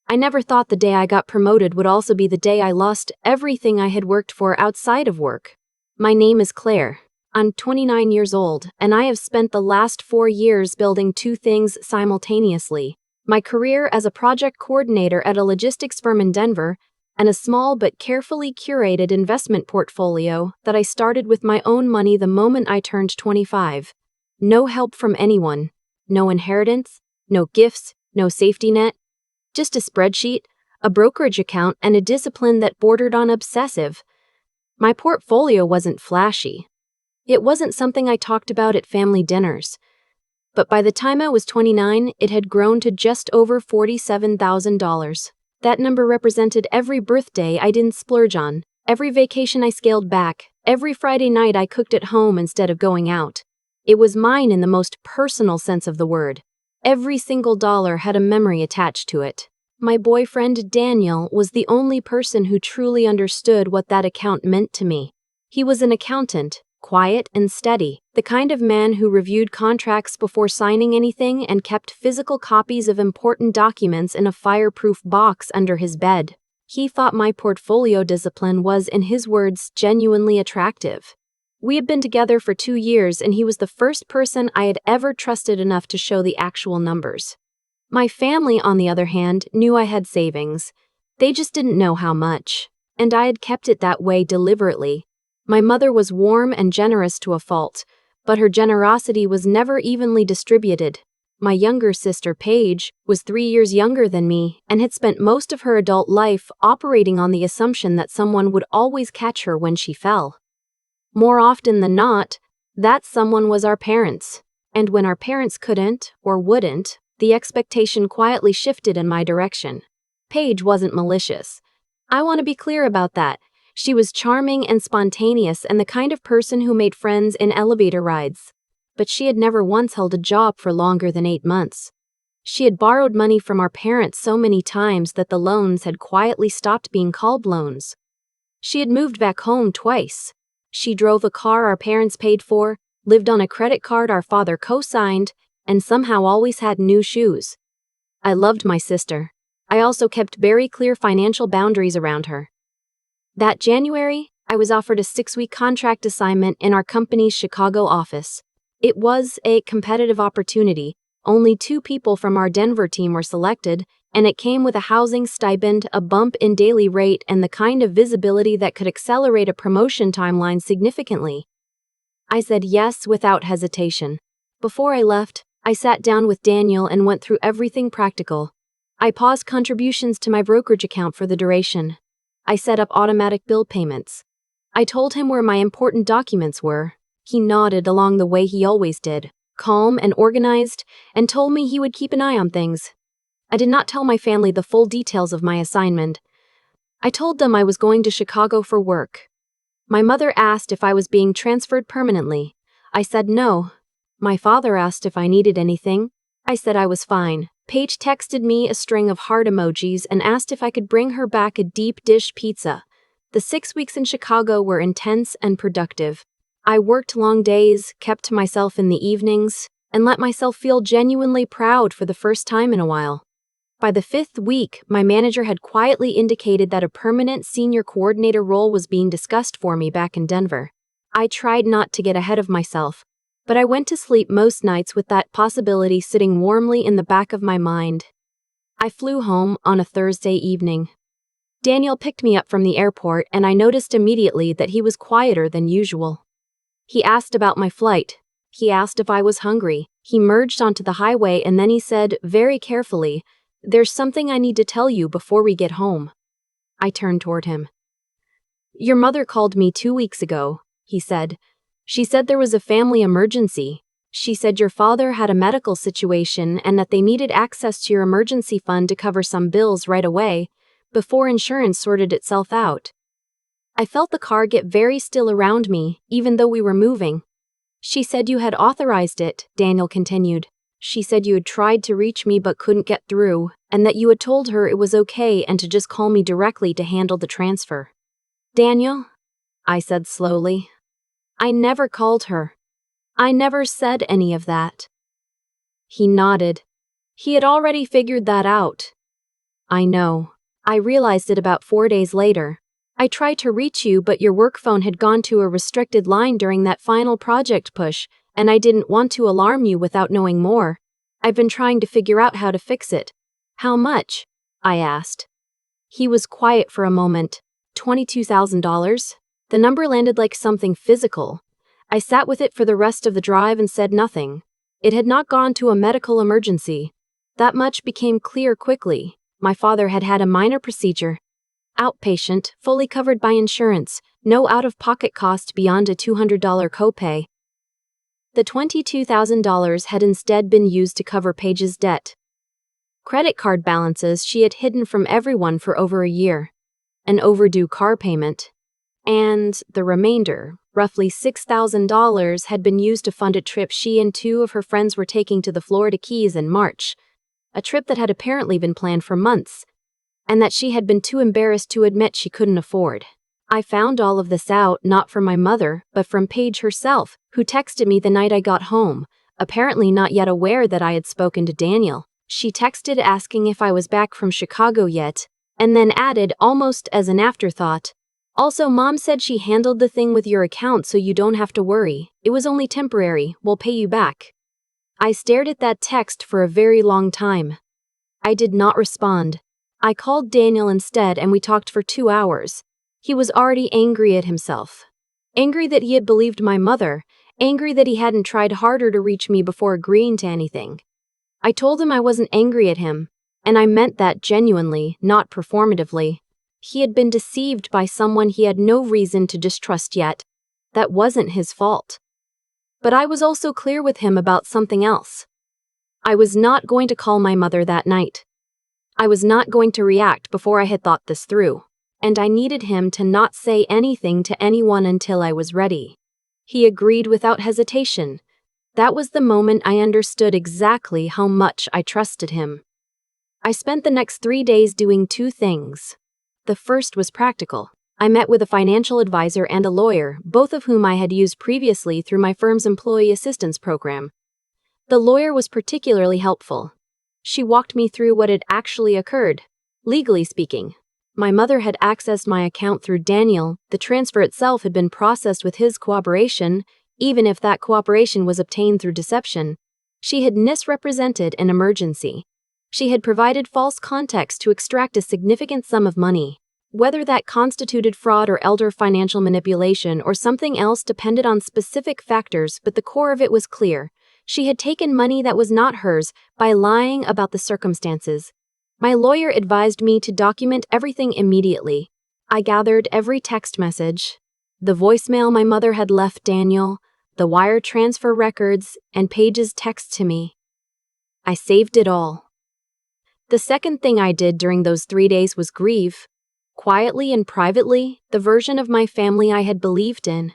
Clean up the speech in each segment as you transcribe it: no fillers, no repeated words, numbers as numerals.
I never thought the day I got promoted would also be the day I lost everything I had worked for outside of work. My name is Claire. I'm 29 years old, and I have spent the last 4 years building two things simultaneously: my career as a project coordinator at a logistics firm in Denver, and a small but carefully curated investment portfolio that I started with my own money the moment I turned 25. No help from anyone, no inheritance, no gifts, no safety net, just a spreadsheet, a brokerage account, and a discipline that bordered on obsessive. My portfolio wasn't flashy. It wasn't something I talked about at family dinners. But by the time I was 29, it had grown to just over $47,000. That number represented every birthday I didn't splurge on, every vacation I scaled back, every Friday night I cooked at home instead of going out. It was mine in the most personal sense of the word. Every single dollar had a memory attached to it. My boyfriend, Daniel, was the only person who truly understood what that account meant to me. He was an accountant, quiet and steady, the kind of man who reviewed contracts before signing anything and kept physical copies of important documents in a fireproof box under his bed. He thought my portfolio discipline was, in his words, genuinely attractive. We had been together for 2 years, and he was the first person I had ever trusted enough to show the actual numbers. My family, on the other hand, knew I had savings. They just didn't know how much, and I had kept it that way deliberately. My mother was warm and generous to a fault, but her generosity was never evenly distributed. My younger sister, Paige, was 3 years younger than me and had spent most of her adult life operating on the assumption that someone would always catch her when she fell. More often than not, that someone was our parents, and when our parents couldn't or wouldn't, the expectation quietly shifted in my direction. Paige wasn't malicious. I want to be clear about that. She was charming and spontaneous and the kind of person who made friends in elevator rides. But she had never once held a job for longer than 8 months. She had borrowed money from our parents so many times that the loans had quietly stopped being called loans. She had moved back home twice. She drove a car our parents paid for, lived on a credit card our father co-signed, and somehow always had new shoes. I loved my sister. I also kept very clear financial boundaries around her. That January, I was offered a 6-week contract assignment in our company's Chicago office. It was a competitive opportunity. Only 2 people from our Denver team were selected, and it came with a housing stipend, a bump in daily rate, and the kind of visibility that could accelerate a promotion timeline significantly. I said yes without hesitation. Before I left, I sat down with Daniel and went through everything practical. I paused contributions to my brokerage account for the duration. I set up automatic bill payments. I told him where my important documents were. He nodded along the way he always did, calm and organized, and told me he would keep an eye on things. I did not tell my family the full details of my assignment. I told them I was going to Chicago for work. My mother asked if I was being transferred permanently. I said no. My father asked if I needed anything. I said I was fine. Paige texted me a string of heart emojis and asked if I could bring her back a deep dish pizza. The 6 weeks in Chicago were intense and productive. I worked long days, kept to myself in the evenings, and let myself feel genuinely proud for the first time in a while. By the 5th week, my manager had quietly indicated that a permanent senior coordinator role was being discussed for me back in Denver. I tried not to get ahead of myself, but I went to sleep most nights with that possibility sitting warmly in the back of my mind. I flew home on a Thursday evening. Daniel picked me up from the airport, and I noticed immediately that he was quieter than usual. He asked about my flight. He asked if I was hungry. He merged onto the highway and then he said, very carefully, "There's something I need to tell you before we get home." I turned toward him. "Your mother called me 2 weeks ago," he said. "She said there was a family emergency. She said your father had a medical situation and that they needed access to your emergency fund to cover some bills right away, before insurance sorted itself out." I felt the car get very still around me, even though we were moving. "She said you had authorized it," Daniel continued. "She said you had tried to reach me but couldn't get through, and that you had told her it was okay and to just call me directly to handle the transfer." "Daniel," I said slowly, "I never called her. I never said any of that." He nodded. He had already figured that out. I know. I realized it about 4 days later. I tried to reach you, but your work phone had gone to a restricted line during that final project push, and I didn't want to alarm you without knowing more. I've been trying to figure out how to fix it. How much? I asked. He was quiet for a moment. $22,000? The number landed like something physical. I sat with it for the rest of the drive and said nothing. It had not gone to a medical emergency. That much became clear quickly. My father had had a minor procedure. Outpatient, fully covered by insurance, no out-of-pocket cost beyond a $200 copay. The $22,000 had instead been used to cover Paige's debt. Credit card balances she had hidden from everyone for over a year. An overdue car payment. And the remainder, roughly $6,000, had been used to fund a trip she and two of her friends were taking to the Florida Keys in March. A trip that had apparently been planned for months, and that she had been too embarrassed to admit she couldn't afford. I found all of this out not from my mother, but from Paige herself, who texted me the night I got home, apparently not yet aware that I had spoken to Daniel. She texted asking if I was back from Chicago yet, and then added, almost as an afterthought, "Also, Mom said she handled the thing with your account so you don't have to worry. It was only temporary, we'll pay you back." I stared at that text for a very long time. I did not respond. I called Daniel instead and we talked for 2 hours. He was already angry at himself. Angry that he had believed my mother, angry that he hadn't tried harder to reach me before agreeing to anything. I told him I wasn't angry at him, and I meant that genuinely, not performatively. He had been deceived by someone he had no reason to distrust yet. That wasn't his fault. But I was also clear with him about something else. I was not going to call my mother that night. I was not going to react before I had thought this through, and I needed him to not say anything to anyone until I was ready. He agreed without hesitation. That was the moment I understood exactly how much I trusted him. I spent the next 3 days doing 2 things. The first was practical. I met with a financial advisor and a lawyer, both of whom I had used previously through my firm's employee assistance program. The lawyer was particularly helpful. She walked me through what had actually occurred. Legally speaking, my mother had accessed my account through Daniel. The transfer itself had been processed with his cooperation, even if that cooperation was obtained through deception. She had misrepresented an emergency. She had provided false context to extract a significant sum of money. Whether that constituted fraud or elder financial manipulation or something else depended on specific factors, but the core of it was clear. She had taken money that was not hers by lying about the circumstances. My lawyer advised me to document everything immediately. I gathered every text message, the voicemail my mother had left Daniel, the wire transfer records, and Paige's text to me. I saved it all. The second thing I did during those 3 days was grieve. Quietly and privately, the version of my family I had believed in.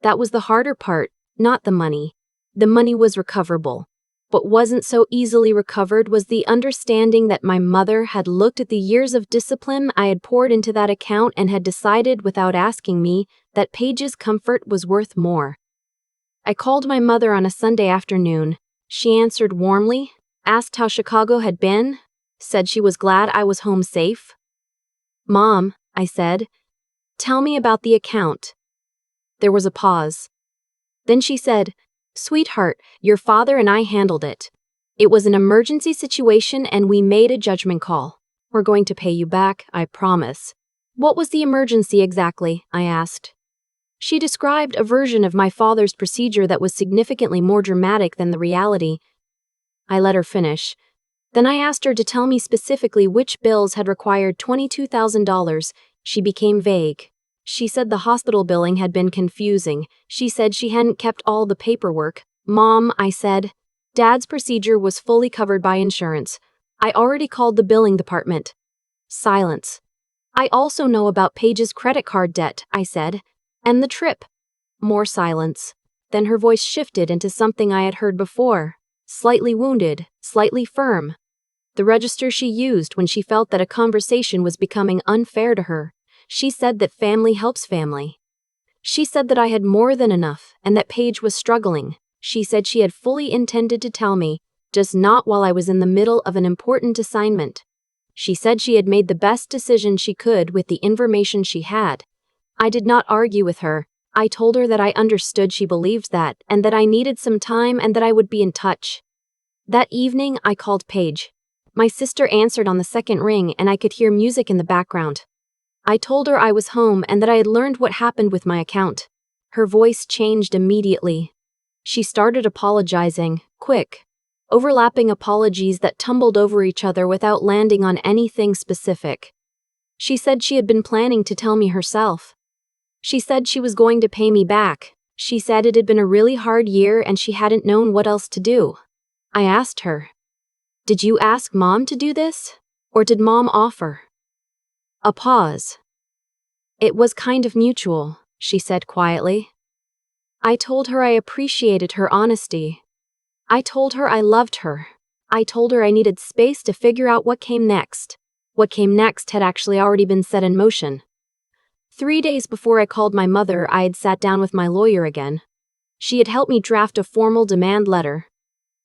That was the harder part, not the money. The money was recoverable. What wasn't so easily recovered was the understanding that my mother had looked at the years of discipline I had poured into that account and had decided without asking me that Paige's comfort was worth more. I called my mother on a Sunday afternoon. She answered warmly, asked how Chicago had been, said she was glad I was home safe. "Mom," I said, "tell me about the account." There was a pause. Then she said, "Sweetheart, your father and I handled it. It was an emergency situation and we made a judgment call. We're going to pay you back, I promise." "What was the emergency exactly?" I asked. She described a version of my father's procedure that was significantly more dramatic than the reality. I let her finish. Then I asked her to tell me specifically which bills had required $22,000. She became vague. She said the hospital billing had been confusing. She said she hadn't kept all the paperwork. "Mom," I said, "Dad's procedure was fully covered by insurance. I already called the billing department." Silence. "I also know about Paige's credit card debt," I said, "and the trip." More silence. Then her voice shifted into something I had heard before. Slightly wounded, slightly firm. The register she used when she felt that a conversation was becoming unfair to her. She said that family helps family. She said that I had more than enough and that Paige was struggling. She said she had fully intended to tell me, just not while I was in the middle of an important assignment. She said she had made the best decision she could with the information she had. I did not argue with her. I told her that I understood she believed that, and that I needed some time and that I would be in touch. That evening, I called Paige. My sister answered on the second ring, and I could hear music in the background. I told her I was home and that I had learned what happened with my account. Her voice changed immediately. She started apologizing, quick, overlapping apologies that tumbled over each other without landing on anything specific. She said she had been planning to tell me herself. She said she was going to pay me back. She said it had been a really hard year and she hadn't known what else to do. I asked her, "Did you ask Mom to do this? Or did Mom offer?" A pause. "It was kind of mutual," she said quietly. I told her I appreciated her honesty. I told her I loved her. I told her I needed space to figure out what came next. What came next had actually already been set in motion. 3 days before I called my mother, I had sat down with my lawyer again. She had helped me draft a formal demand letter.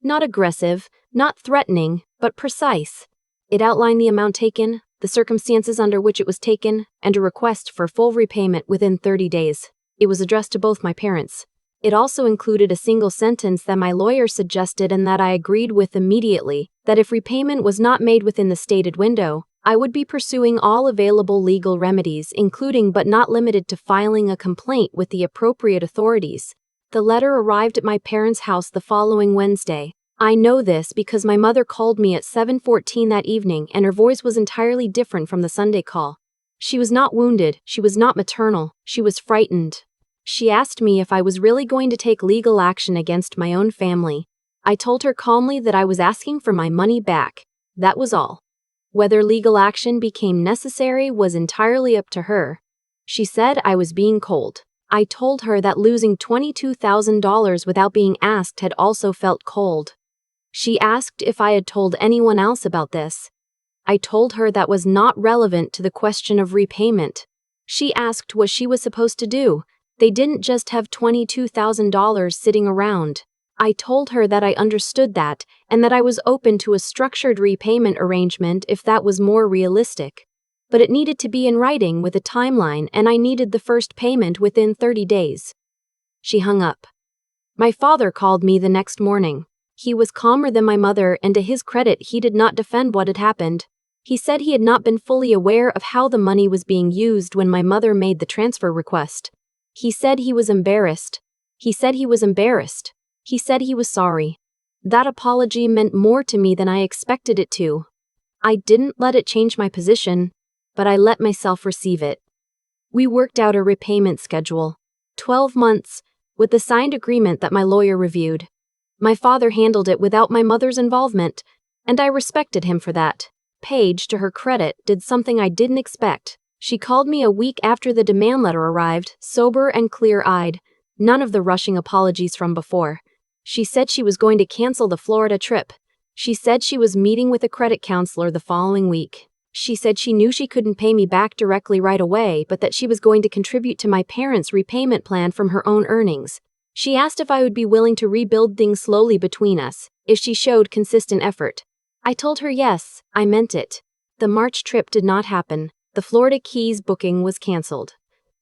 Not aggressive, not threatening, but precise. It outlined the amount taken, the circumstances under which it was taken, and a request for full repayment within 30 days. It was addressed to both my parents. It also included a single sentence that my lawyer suggested and that I agreed with immediately, that if repayment was not made within the stated window, I would be pursuing all available legal remedies, including but not limited to filing a complaint with the appropriate authorities. The letter arrived at my parents' house the following Wednesday. I know this because my mother called me at 7:14 that evening and her voice was entirely different from the Sunday call. She was not wounded, she was not maternal, she was frightened. She asked me if I was really going to take legal action against my own family. I told her calmly that I was asking for my money back. That was all. Whether legal action became necessary was entirely up to her. She said I was being cold. I told her that losing $22,000 without being asked had also felt cold. She asked if I had told anyone else about this. I told her that was not relevant to the question of repayment. She asked what she was supposed to do. They didn't just have $22,000 sitting around. I told her that I understood that, and that I was open to a structured repayment arrangement if that was more realistic. But it needed to be in writing with a timeline, and I needed the first payment within 30 days. She hung up. My father called me the next morning. He was calmer than my mother, and to his credit, he did not defend what had happened. He said he had not been fully aware of how the money was being used when my mother made the transfer request. He said he was embarrassed. He said he was embarrassed. He said he was sorry. That apology meant more to me than I expected it to. I didn't let it change my position, but I let myself receive it. We worked out a repayment schedule. 12 months, with the signed agreement that my lawyer reviewed. My father handled it without my mother's involvement, and I respected him for that. Paige, to her credit, did something I didn't expect. She called me a week after the demand letter arrived, sober and clear-eyed, none of the rushing apologies from before. She said she was going to cancel the Florida trip. She said she was meeting with a credit counselor the following week. She said she knew she couldn't pay me back directly right away, but that she was going to contribute to my parents' repayment plan from her own earnings. She asked if I would be willing to rebuild things slowly between us, if she showed consistent effort. I told her yes, I meant it. The March trip did not happen. The Florida Keys booking was canceled.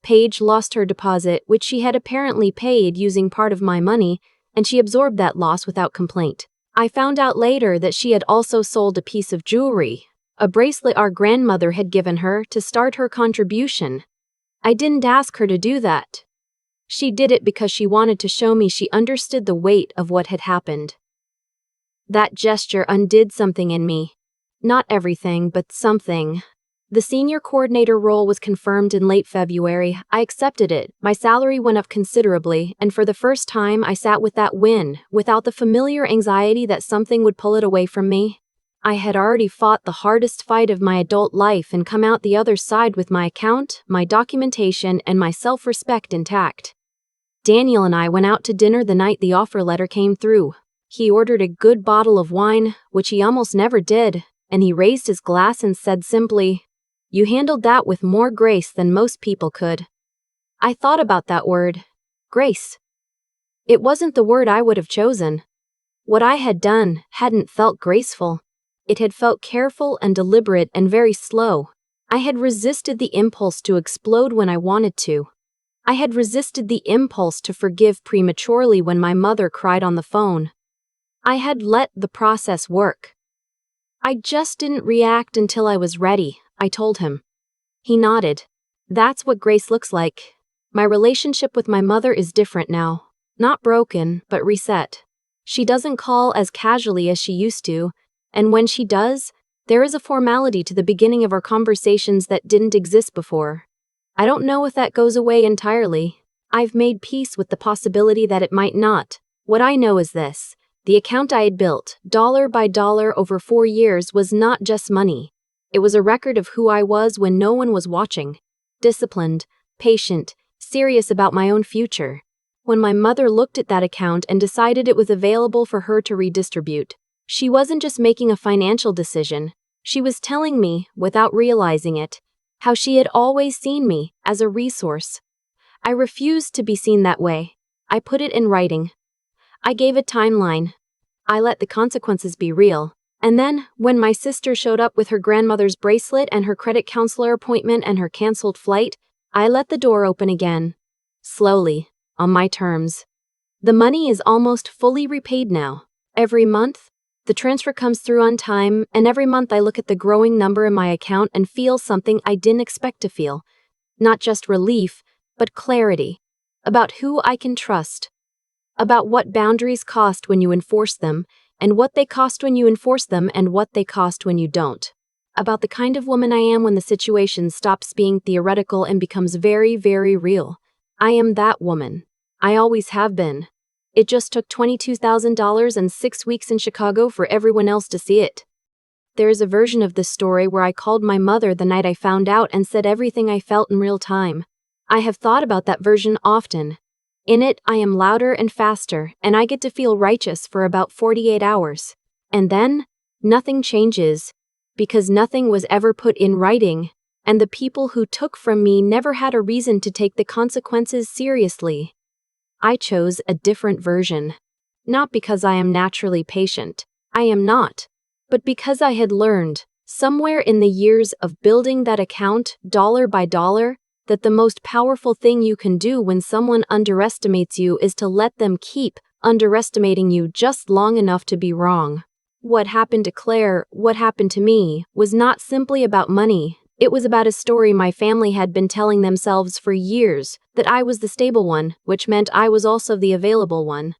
Paige lost her deposit, which she had apparently paid using part of my money, and she absorbed that loss without complaint. I found out later that she had also sold a piece of jewelry, a bracelet our grandmother had given her to start her contribution. I didn't ask her to do that. She did it because she wanted to show me she understood the weight of what had happened. That gesture undid something in me. Not everything, but something. The senior coordinator role was confirmed in late February. I accepted it. My salary went up considerably, and for the first time I sat with that win, without the familiar anxiety that something would pull it away from me. I had already fought the hardest fight of my adult life and come out the other side with my account, my documentation, and my self-respect intact. Daniel and I went out to dinner the night the offer letter came through. He ordered a good bottle of wine, which he almost never did, and he raised his glass and said simply, "You handled that with more grace than most people could." I thought about that word, grace. It wasn't the word I would have chosen. What I had done hadn't felt graceful. It had felt careful and deliberate and very slow. I had resisted the impulse to explode when I wanted to. I had resisted the impulse to forgive prematurely when my mother cried on the phone. I had let the process work. I just didn't react until I was ready, I told him. He nodded. That's what grace looks like. My relationship with my mother is different now. Not broken, but reset. She doesn't call as casually as she used to, and when she does, there is a formality to the beginning of our conversations that didn't exist before. I don't know if that goes away entirely. I've made peace with the possibility that it might not. What I know is this. The account I had built, dollar by dollar over 4 years, was not just money. It was a record of who I was when no one was watching. Disciplined, patient, serious about my own future. When my mother looked at that account and decided it was available for her to redistribute, she wasn't just making a financial decision. She was telling me, without realizing it, how she had always seen me as a resource. I refused to be seen that way. I put it in writing. I gave a timeline. I let the consequences be real. And then, when my sister showed up with her grandmother's bracelet and her credit counselor appointment and her canceled flight, I let the door open again. Slowly, on my terms. The money is almost fully repaid now. Every month, the transfer comes through on time, and every month I look at the growing number in my account and feel something I didn't expect to feel. Not just relief, but clarity. About who I can trust. About what boundaries cost when you enforce them, and what they cost when you enforce them, and what they cost when you don't. About the kind of woman I am when the situation stops being theoretical and becomes very, very real. I am that woman. I always have been. It just took $22,000 and 6 weeks in Chicago for everyone else to see it. There is a version of this story where I called my mother the night I found out and said everything I felt in real time. I have thought about that version often. In it, I am louder and faster, and I get to feel righteous for about 48 hours. And then, nothing changes, because nothing was ever put in writing, and the people who took from me never had a reason to take the consequences seriously. I chose a different version. Not because I am naturally patient. I am not. But because I had learned, somewhere in the years of building that account, dollar by dollar, that the most powerful thing you can do when someone underestimates you is to let them keep underestimating you just long enough to be wrong. What happened to Claire, what happened to me, was not simply about money. It was about a story my family had been telling themselves for years, that I was the stable one, which meant I was also the available one.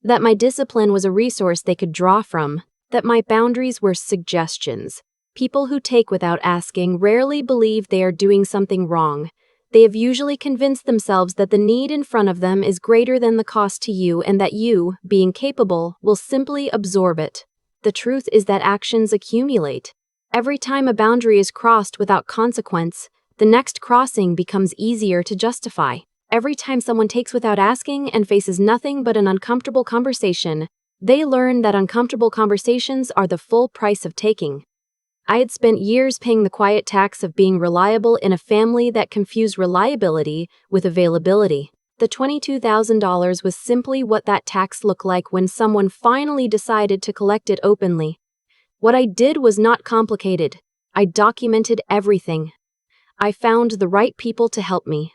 That my discipline was a resource they could draw from, that my boundaries were suggestions. People who take without asking rarely believe they are doing something wrong. They have usually convinced themselves that the need in front of them is greater than the cost to you and that you, being capable, will simply absorb it. The truth is that actions accumulate. Every time a boundary is crossed without consequence, the next crossing becomes easier to justify. Every time someone takes without asking and faces nothing but an uncomfortable conversation, they learn that uncomfortable conversations are the full price of taking. I had spent years paying the quiet tax of being reliable in a family that confused reliability with availability. The $22,000 was simply what that tax looked like when someone finally decided to collect it openly. What I did was not complicated. I documented everything. I found the right people to help me.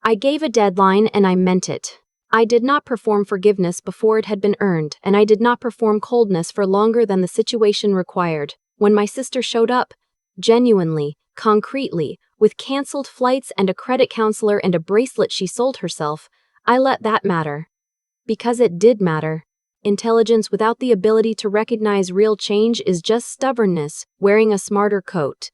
I gave a deadline and I meant it. I did not perform forgiveness before it had been earned, and I did not perform coldness for longer than the situation required. When my sister showed up, genuinely, concretely, with canceled flights and a credit counselor and a bracelet she sold herself, I let that matter. Because it did matter. Intelligence without the ability to recognize real change is just stubbornness, wearing a smarter coat.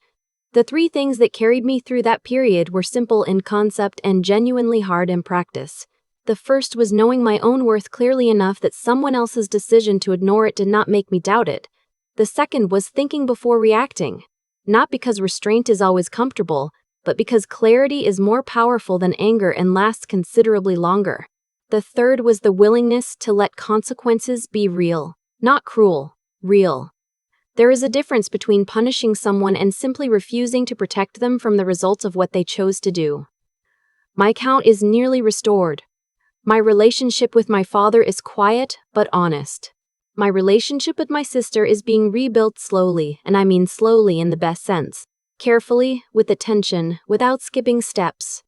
The 3 things that carried me through that period were simple in concept and genuinely hard in practice. The first was knowing my own worth clearly enough that someone else's decision to ignore it did not make me doubt it. The second was thinking before reacting. Not because restraint is always comfortable, but because clarity is more powerful than anger and lasts considerably longer. The third was the willingness to let consequences be real, not cruel, real. There is a difference between punishing someone and simply refusing to protect them from the results of what they chose to do. My account is nearly restored. My relationship with my father is quiet but honest. My relationship with my sister is being rebuilt slowly, and I mean slowly in the best sense. Carefully, with attention, without skipping steps.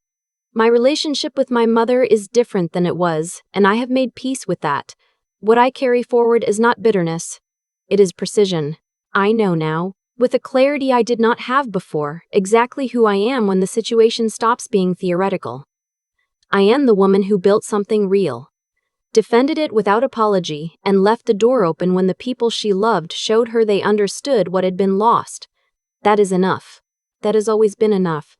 My relationship with my mother is different than it was, and I have made peace with that. What I carry forward is not bitterness. It is precision. I know now, with a clarity I did not have before, exactly who I am when the situation stops being theoretical. I am the woman who built something real, defended it without apology, and left the door open when the people she loved showed her they understood what had been lost. That is enough. That has always been enough.